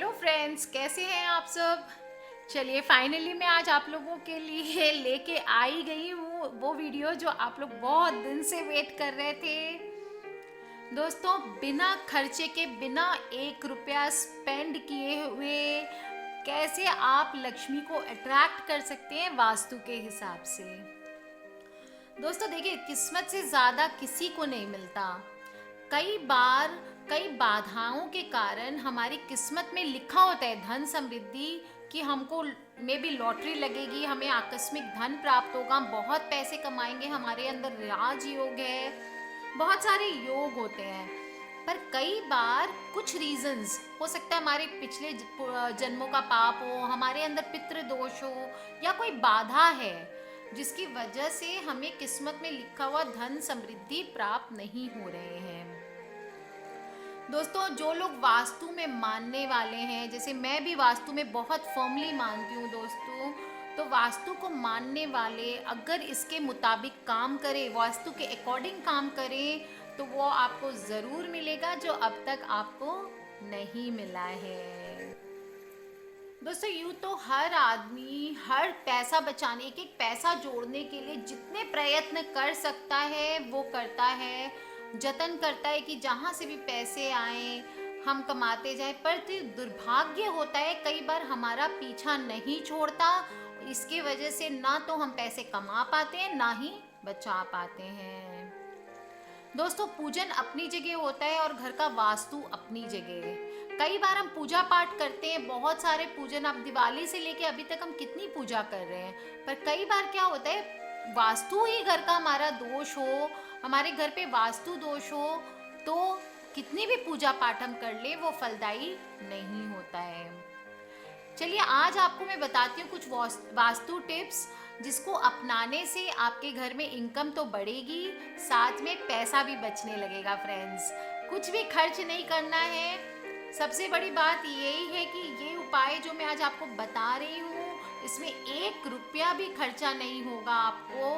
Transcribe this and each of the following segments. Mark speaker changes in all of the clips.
Speaker 1: Hello friends, कैसे हैं आप सब। चलिए फाइनली मैं आज आप लोगों के लिए लेके आई गई हूँ वो वीडियो जो आप लोग बहुत दिन से वेट कर रहे थे। दोस्तों, बिना खर्चे के, बिना 1 रुपया स्पेंड किए हुए कैसे आप लक्ष्मी को अट्रैक्ट कर सकते हैं वास्तु के हिसाब से। दोस्तों देखिए, किस्मत से ज़्यादा किसी को नहीं मिलता। कई बार कई बाधाओं के कारण हमारी किस्मत में लिखा होता है धन समृद्धि, कि हमको मे भी लॉटरी लगेगी, हमें आकस्मिक धन प्राप्त होगा, हम बहुत पैसे कमाएंगे, हमारे अंदर राजयोग है, बहुत सारे योग होते हैं। पर कई बार कुछ रीजंस हो सकता है, हमारे पिछले जन्मों का पाप हो, हमारे अंदर पितृदोष हो, या कोई बाधा है जिसकी वजह से हमें किस्मत में लिखा हुआ धन समृद्धि प्राप्त नहीं हो रहे हैं। दोस्तों, जो लोग वास्तु में मानने वाले हैं, जैसे मैं भी वास्तु में बहुत फर्मली मानती हूँ दोस्तों, तो वास्तु को मानने वाले अगर इसके मुताबिक काम करें, वास्तु के अकॉर्डिंग काम करें, तो वो आपको ज़रूर मिलेगा जो अब तक आपको नहीं मिला है। दोस्तों, यूँ तो हर आदमी हर पैसा बचाने, एक पैसा जोड़ने के लिए जितने प्रयत्न कर सकता है वो करता है, जतन करता है कि जहाँ से भी पैसे आए हम कमाते जाएं। पर दुर्भाग्य होता है, कई बार हमारा पीछा नहीं छोड़ता। इसकी वजह से ना तो हम पैसे कमा पाते हैं, ना ही बचा पाते हैं। दोस्तों, पूजन अपनी जगह होता है और घर का वास्तु अपनी जगह है। कई बार हम पूजा पाठ करते हैं, बहुत सारे पूजन, आप दिवाली से लेके अभी तक हम कितनी पूजा कर रहे हैं, पर कई बार क्या होता है, वास्तु ही घर का हमारा दोष हो, हमारे घर पे वास्तु दोष हो, तो कितनी भी पूजा पाठ हम कर ले वो फलदायी नहीं होता है। चलिए आज आपको मैं बताती हूँ कुछ वास्तु टिप्स, जिसको अपनाने से आपके घर में इनकम तो बढ़ेगी, साथ में पैसा भी बचने लगेगा। फ्रेंड्स, कुछ भी खर्च नहीं करना है। सबसे बड़ी बात यही है कि ये उपाय जो मैं आज आपको बता रही हूँ, इसमें 1 रुपया भी खर्चा नहीं होगा आपको,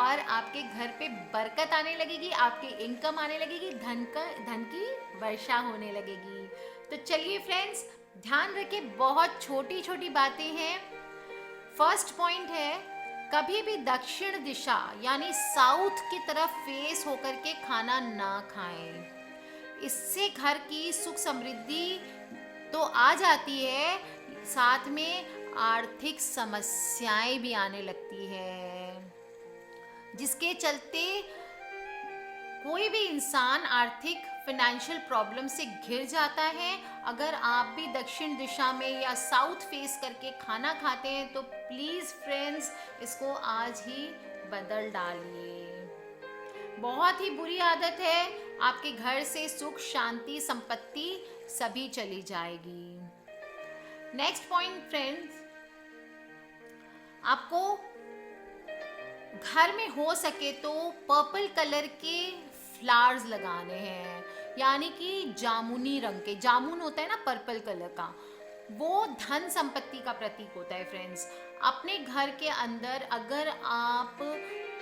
Speaker 1: और आपके घर पे बरकत आने लगेगी, आपकी इनकम आने लगेगी, धन की वर्षा होने लगेगी। तो चलिए फ्रेंड्स, ध्यान रखिए, बहुत छोटी छोटी बातें हैं। फर्स्ट पॉइंट है, कभी भी दक्षिण दिशा यानी साउथ की तरफ फेस होकर के खाना ना खाएं। इससे घर की सुख समृद्धि तो आ जाती है, साथ में आर्थिक समस्याएं भी आने लगती है, जिसके चलते कोई भी इंसान आर्थिक फाइनेंशियल प्रॉब्लम से घिर जाता है। अगर आप भी दक्षिण दिशा में या साउथ फेस करके खाना खाते हैं तो प्लीज़ फ्रेंड्स, इसको आज ही बदल डालिए। बहुत ही बुरी आदत है, आपके घर से सुख शांति संपत्ति सभी चली जाएगी। नेक्स्ट पॉइंट फ्रेंड्स, आपको घर में हो सके तो पर्पल कलर के फ्लावर्स लगाने हैं, यानी कि जामुनी रंग के, जामुन होता है ना पर्पल कलर का, वो धन संपत्ति का प्रतीक होता है। फ्रेंड्स, अपने घर के अंदर अगर आप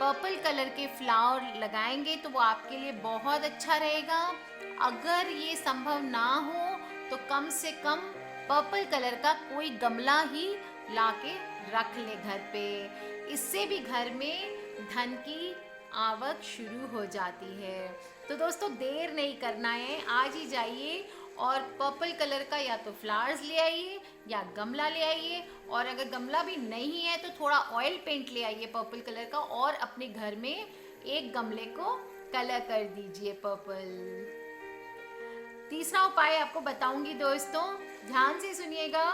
Speaker 1: पर्पल कलर के फ्लावर लगाएंगे तो वो आपके लिए बहुत अच्छा रहेगा। अगर ये संभव ना हो तो कम से कम पर्पल कलर का कोई गमला ही लाके रख ले घर पे। इससे भी घर में धन की आवक शुरू हो जाती है। तो दोस्तों, देर नहीं करना है, आज ही जाइए और पर्पल कलर का या तो फ्लावर्स ले आइए या गमला ले आइए, और अगर गमला भी नहीं है तो थोड़ा ऑयल पेंट ले आइए पर्पल कलर का, और अपने घर में एक गमले को कलर कर दीजिए पर्पल। तीसरा उपाय आपको बताऊंगी दोस्तों, ध्यान से सुनिएगा।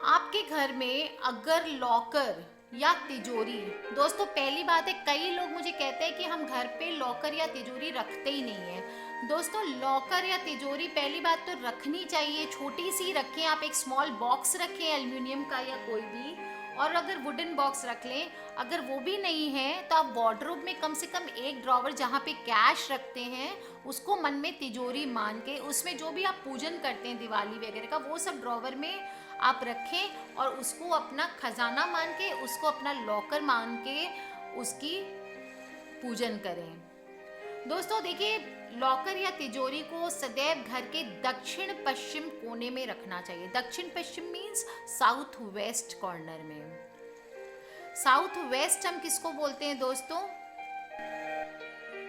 Speaker 1: आपके घर में अगर लॉकर या तिजोरी, दोस्तों पहली बात है, कई लोग मुझे कहते हैं कि हम घर पे लॉकर या तिजोरी रखते ही नहीं है। दोस्तों, लॉकर या तिजोरी पहली बात तो रखनी चाहिए, छोटी सी रखें, आप एक स्मॉल बॉक्स रखें एल्युमिनियम का या कोई भी, और अगर वुडन बॉक्स रख लें। अगर वो भी नहीं है तो आप वार्डरोब में कम से कम एक ड्रॉवर जहाँ पे कैश रखते हैं उसको मन में तिजोरी मान के, उसमें जो भी आप पूजन करते हैं दिवाली वगैरह का, वो सब ड्रॉवर में आप रखें और उसको अपना खजाना मान के, उसको अपना लॉकर मान के उसकी पूजन करें। दोस्तों देखिए, लॉकर या तिजोरी को सदैव घर के दक्षिण पश्चिम कोने में रखना चाहिए। दक्षिण पश्चिम मीन्स साउथ वेस्ट कॉर्नर में। साउथ वेस्ट हम किसको बोलते हैं दोस्तों?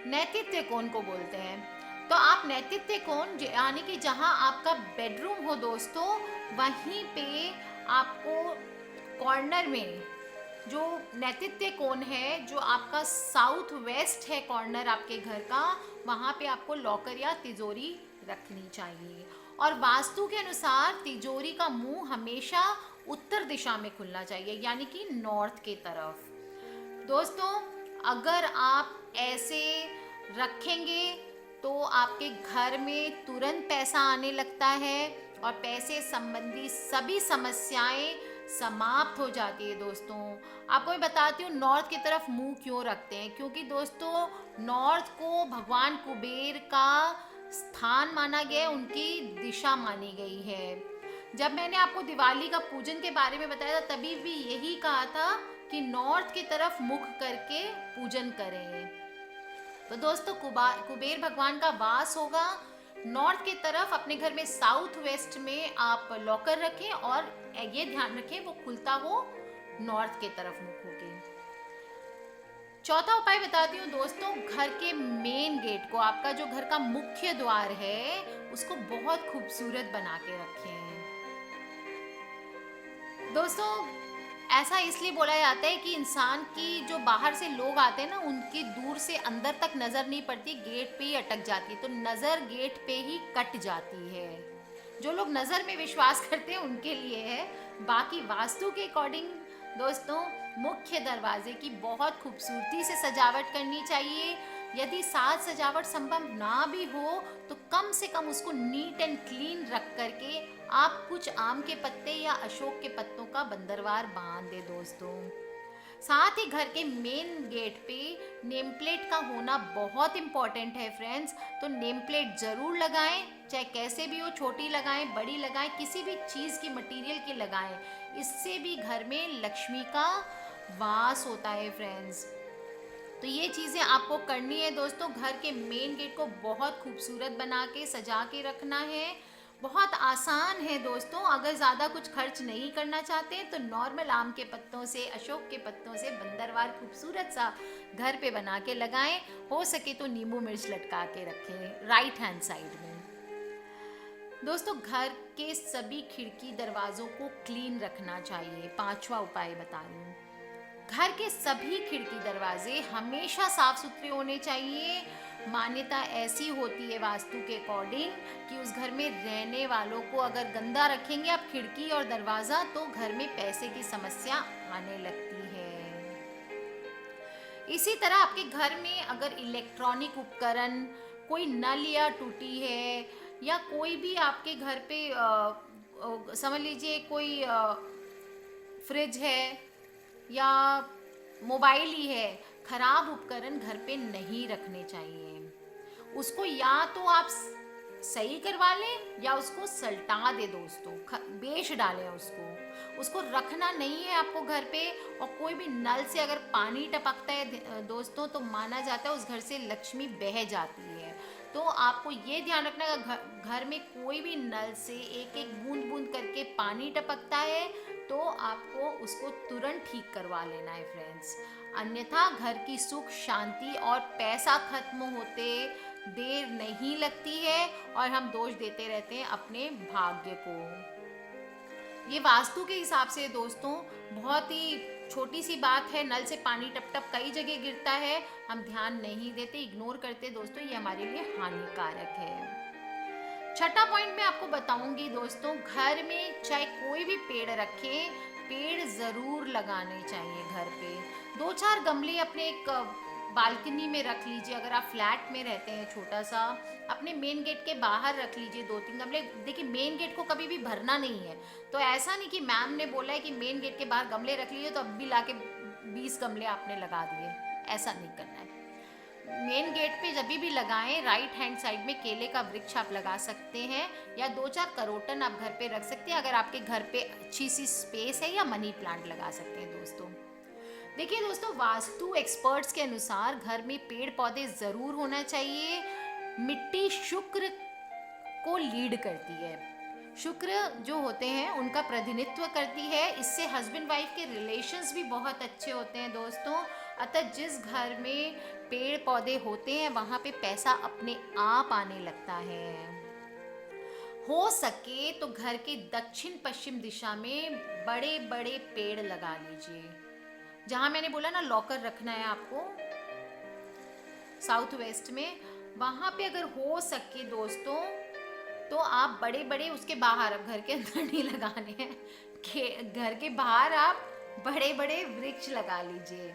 Speaker 1: नैतित्य कोण को बोलते हैं। तो आप नैतित्य कोण यानी कि जहां आपका बेडरूम हो दोस्तों, वहीं पे आपको कॉर्नर में जो नैतित्य कोण है, जो आपका साउथ वेस्ट है कॉर्नर आपके घर का, वहाँ पे आपको लॉकर या तिजोरी रखनी चाहिए। और वास्तु के अनुसार तिजोरी का मुंह हमेशा उत्तर दिशा में खुलना चाहिए, यानी कि नॉर्थ के तरफ। दोस्तों अगर आप ऐसे रखेंगे तो आपके घर में तुरंत पैसा आने लगता है और पैसे संबंधी सभी समस्याएं समाप्त हो जाती है। दोस्तों आपको मैं बताती हूँ नॉर्थ की तरफ मुंह क्यों रखते हैं, क्योंकि दोस्तों नॉर्थ को भगवान कुबेर का स्थान माना गया है, उनकी दिशा मानी गई है। जब मैंने आपको दिवाली का पूजन के बारे में बताया था तभी भी यही कहा था कि नॉर्थ की तरफ मुख करके पूजन करें। तो दोस्तों कुबेर भगवान का वास होगा नॉर्थ की तरफ। अपने घर में साउथ वेस्ट में आप लॉकर रखें और ये ध्यान रखें वो खुलता हो नॉर्थ के तरफ मुख होके। चौथा उपाय बताती हूँ दोस्तों, घर के मेन गेट को, आपका जो घर का मुख्य द्वार है, उसको बहुत खूबसूरत बना के रखें। दोस्तों ऐसा इसलिए बोला जाता है कि इंसान की जो बाहर से लोग आते हैं ना, उनकी दूर से अंदर तक नज़र नहीं पड़ती, गेट पे ही अटक जाती है। तो नज़र गेट पे ही कट जाती है। जो लोग नज़र में विश्वास करते हैं उनके लिए है। बाकी वास्तु के अकॉर्डिंग दोस्तों मुख्य दरवाजे की बहुत खूबसूरती से सजावट करनी चाहिए। यदि साज सजावट संभव ना भी हो तो कम से कम उसको नीट एंड क्लीन रख करके आप कुछ आम के पत्ते या अशोक के पत्तों का बंदरवार बांध दे दोस्तों। साथ ही घर के मेन गेट पे नेम प्लेट का होना बहुत इम्पॉर्टेंट है फ्रेंड्स। तो नेम प्लेट ज़रूर लगाएं, चाहे कैसे भी हो, छोटी लगाएं बड़ी लगाएं, किसी भी चीज़ की मटेरियल की लगाएं। इससे भी घर में लक्ष्मी का वास होता है फ्रेंड्स। तो ये चीज़ें आपको करनी है दोस्तों। घर के मेन गेट को बहुत खूबसूरत बना के सजा के रखना है। बहुत आसान है दोस्तों। अगर ज़्यादा कुछ खर्च नहीं करना चाहते तो नॉर्मल आम के पत्तों से, अशोक के पत्तों से बंदरवार खूबसूरत सा घर पे बना के लगाएं। हो सके तो नींबू मिर्च लटका के रखें राइट हैंड साइड में। दोस्तों घर के सभी खिड़की दरवाज़ों को क्लीन रखना चाहिए। पांचवा उपाय बता रही हूँ, घर के सभी खिड़की दरवाजे हमेशा साफ सुथरे होने चाहिए। मान्यता ऐसी होती है वास्तु के अकॉर्डिंग कि उस घर में रहने वालों को अगर गंदा रखेंगे आप खिड़की और दरवाज़ा, तो घर में पैसे की समस्या आने लगती है। इसी तरह आपके घर में अगर इलेक्ट्रॉनिक उपकरण, कोई नल या टूटी है, या कोई भी आपके घर पे समझ लीजिए कोई फ्रिज है या मोबाइल ही है, खराब उपकरण घर पे नहीं रखने चाहिए। उसको या तो आप सही करवा लें या उसको सल्टा दे दोस्तों, बेच डालें उसको रखना नहीं है आपको घर पे। और कोई भी नल से अगर पानी टपकता है दोस्तों तो माना जाता है उस घर से लक्ष्मी बह जाती है। तो आपको ये ध्यान रखना है घर में कोई भी नल से एक एक बूंद बूंद करके पानी टपकता है तो आपको उसको तुरंत ठीक करवा लेना है फ्रेंड्स। अन्यथा घर की सुख शांति और पैसा खत्म होते देर नहीं लगती है और हम दोष देते रहते हैं अपने भाग्य को। ये वास्तु के हिसाब से दोस्तों बहुत ही छोटी सी बात है। नल से पानी टप टप कई जगह गिरता है, हम ध्यान नहीं देते, इग्नोर करते दोस्तों, ये हमारे लिए हानिकारक है। छठा पॉइंट मैं आपको बताऊंगी दोस्तों, घर में चाहे कोई भी पेड़ रखें, पेड़ ज़रूर लगाने चाहिए घर पे। 2-4 गमले अपने एक बालकनी में रख लीजिए। अगर आप फ्लैट में रहते हैं छोटा सा, अपने मेन गेट के बाहर रख लीजिए 2-3 गमले। देखिए मेन गेट को कभी भी भरना नहीं है। तो ऐसा नहीं कि मैम ने बोला है कि मेन गेट के बाहर गमले रख लीजिए तो अब भी लाके 20 गमले आपने लगा दिए, ऐसा नहीं करना है। मेन गेट पे जब भी लगाएं, राइट हैंड साइड में केले का वृक्ष आप लगा सकते हैं या 2-4 करोटन आप घर पे रख सकते हैं अगर आपके घर पे अच्छी सी स्पेस है, या मनी प्लांट लगा सकते हैं दोस्तों। देखिए दोस्तों वास्तु एक्सपर्ट्स के अनुसार घर में पेड़ पौधे ज़रूर होना चाहिए। मिट्टी शुक्र को लीड करती है, शुक्र जो होते हैं उनका प्रतिनिधित्व करती है। इससे हस्बैंड वाइफ के रिलेशंस भी बहुत अच्छे होते हैं दोस्तों। अतः जिस घर में पेड़ पौधे होते हैं वहाँ पे पैसा अपने आप आने लगता है। हो सके तो घर के दक्षिण पश्चिम दिशा में बड़े बड़े पेड़ लगा लीजिए। जहाँ मैंने बोला ना लॉकर रखना है आपको साउथ वेस्ट में, वहाँ पे अगर हो सके दोस्तों तो आप बड़े बड़े उसके बाहर, घर के अंदर नहीं लगाने हैं, घर के बाहर आप बड़े बड़े वृक्ष लगा लीजिए।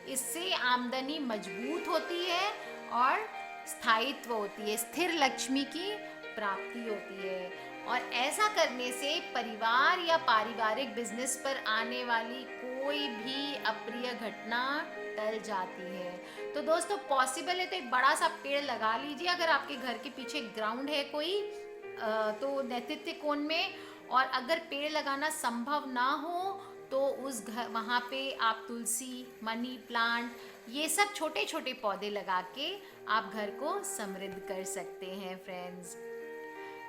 Speaker 1: इससे आमदनी मजबूत होती है और स्थायित्व होती है, स्थिर लक्ष्मी की प्राप्ति होती है। और ऐसा करने से परिवार या पारिवारिक बिजनेस पर आने वाली कोई भी अप्रिय घटना टल जाती है। तो दोस्तों पॉसिबल है तो एक बड़ा सा पेड़ लगा लीजिए। अगर आपके घर के पीछे ग्राउंड है कोई तो नैऋत्य कोण में, और अगर पेड़ लगाना संभव ना हो तो उस घर वहाँ पे आप तुलसी, मनी प्लांट, ये सब छोटे छोटे पौधे लगा के आप घर को समृद्ध कर सकते हैं फ्रेंड्स।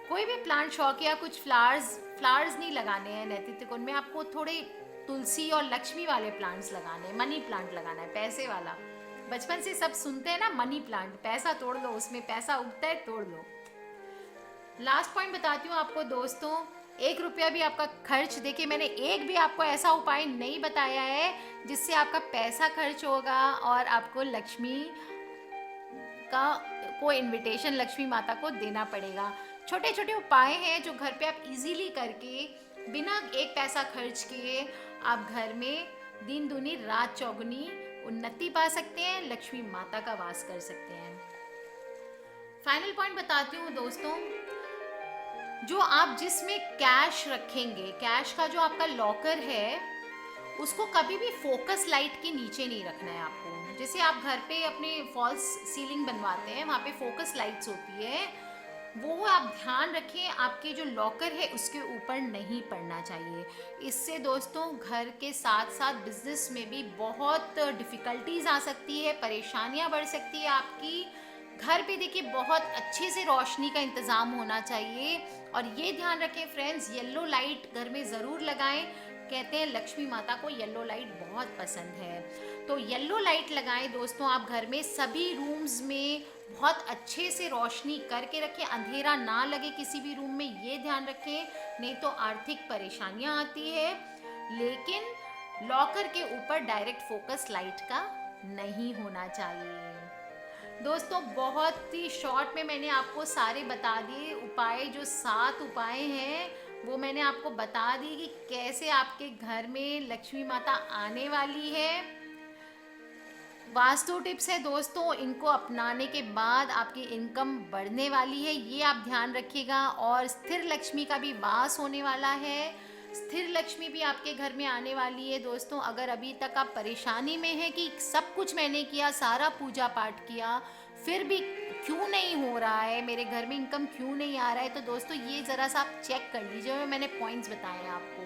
Speaker 1: कोई भी प्लांट शौक या कुछ फ्लावर्स नहीं लगाने हैं नैऋत्य कोण में, आपको थोड़े तुलसी और लक्ष्मी वाले प्लांट्स लगाने हैं, मनी प्लांट लगाना है, पैसे वाला। बचपन से सब सुनते हैं ना मनी प्लांट, पैसा तोड़ लो, उसमें पैसा उगता है, तोड़ लो। लास्ट पॉइंट बताती हूँ आपको दोस्तों, 1 रुपया भी आपका खर्च, देखिए मैंने एक भी आपको ऐसा उपाय नहीं बताया है जिससे आपका पैसा खर्च होगा और आपको लक्ष्मी को इनविटेशन लक्ष्मी माता को देना पड़ेगा। छोटे छोटे उपाय हैं जो घर पे आप इजीली करके बिना एक पैसा खर्च किए आप घर में दिन दूनी रात चौगुनी उन्नति पा सकते हैं, लक्ष्मी माता का वास कर सकते हैं। फाइनल पॉइंट बताती हूँ दोस्तों, जो आप जिसमें कैश रखेंगे, कैश का जो आपका लॉकर है उसको कभी भी फोकस लाइट के नीचे नहीं रखना है आपको। जैसे आप घर पे अपने फॉल्स सीलिंग बनवाते हैं, वहाँ पे फोकस लाइट्स होती है, वो आप ध्यान रखें आपके जो लॉकर है उसके ऊपर नहीं पड़ना चाहिए। इससे दोस्तों घर के साथ साथ बिजनेस में भी बहुत डिफ़िकल्टीज आ सकती है, परेशानियां बढ़ सकती है आपकी। घर पे देखिए बहुत अच्छे से रोशनी का इंतज़ाम होना चाहिए। और ये ध्यान रखें फ्रेंड्स, येलो लाइट घर में ज़रूर लगाएं। कहते हैं लक्ष्मी माता को येलो लाइट बहुत पसंद है, तो येलो लाइट लगाएं दोस्तों आप घर में। सभी रूम्स में बहुत अच्छे से रोशनी करके रखें, अंधेरा ना लगे किसी भी रूम में, ये ध्यान रखें, नहीं तो आर्थिक परेशानियां आती है। लेकिन लॉकर के ऊपर डायरेक्ट फोकस लाइट का नहीं होना चाहिए। दोस्तों बहुत ही शॉर्ट में मैंने आपको सारे बता दिए उपाय, जो 7 उपाय हैं वो मैंने आपको बता दी कि कैसे आपके घर में लक्ष्मी माता आने वाली है। वास्तु टिप्स है दोस्तों, इनको अपनाने के बाद आपकी इनकम बढ़ने वाली है, ये आप ध्यान रखिएगा। और स्थिर लक्ष्मी का भी वास होने वाला है, स्थिर लक्ष्मी भी आपके घर में आने वाली है दोस्तों। अगर अभी तक आप परेशानी में हैं कि सब कुछ मैंने किया, सारा पूजा पाठ किया, फिर भी क्यों नहीं हो रहा है, मेरे घर में इनकम क्यों नहीं आ रहा है, तो दोस्तों ये ज़रा सा आप चेक कर लीजिए। मैंने पॉइंट्स बताए हैं आपको,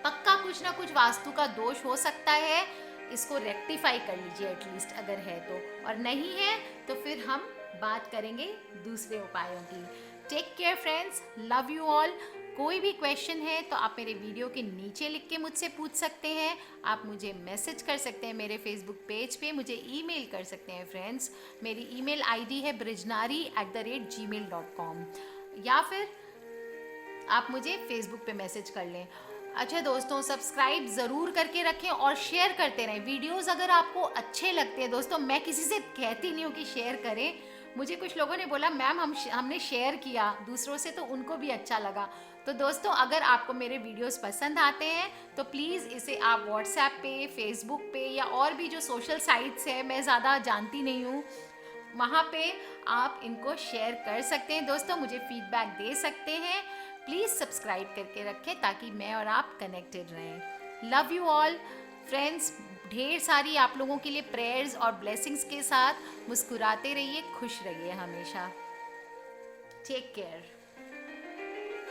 Speaker 1: पक्का कुछ ना कुछ वास्तु का दोष हो सकता है, इसको रेक्टिफाई कर लीजिए एटलीस्ट अगर है तो, और नहीं है तो फिर हम बात करेंगे दूसरे उपायों की। Take care friends, love you all. कोई भी क्वेश्चन है तो आप मेरे वीडियो के नीचे लिख के मुझसे पूछ सकते हैं, आप मुझे मैसेज कर सकते हैं मेरे फेसबुक पेज पे, मुझे ईमेल कर सकते हैं फ्रेंड्स। मेरी ईमेल आईडी है brijnari@gmail.com, या फिर आप मुझे फेसबुक पे मैसेज कर लें। अच्छा दोस्तों, सब्सक्राइब ज़रूर करके रखें और शेयर करते रहें वीडियोस अगर आपको अच्छे लगते हैं। दोस्तों मैं किसी से कहती नहीं हूँ कि शेयर करें, मुझे कुछ लोगों ने बोला मैम हमने शेयर किया दूसरों से तो उनको भी अच्छा लगा। तो दोस्तों अगर आपको मेरे वीडियोस पसंद आते हैं तो प्लीज़ इसे आप व्हाट्सएप पे, फेसबुक पे या और भी जो सोशल साइट्स है, मैं ज़्यादा जानती नहीं हूँ, वहाँ पे आप इनको शेयर कर सकते हैं। दोस्तों मुझे फीडबैक दे सकते हैं, प्लीज़ सब्सक्राइब करके रखें ताकि मैं और आप कनेक्टेड रहें। लव यू ऑल फ्रेंड्स, ढेर सारी आप लोगों के लिए प्रेयर्स और ब्लेसिंग्स के साथ। मुस्कुराते रहिए, खुश रहिए हमेशा। Take care.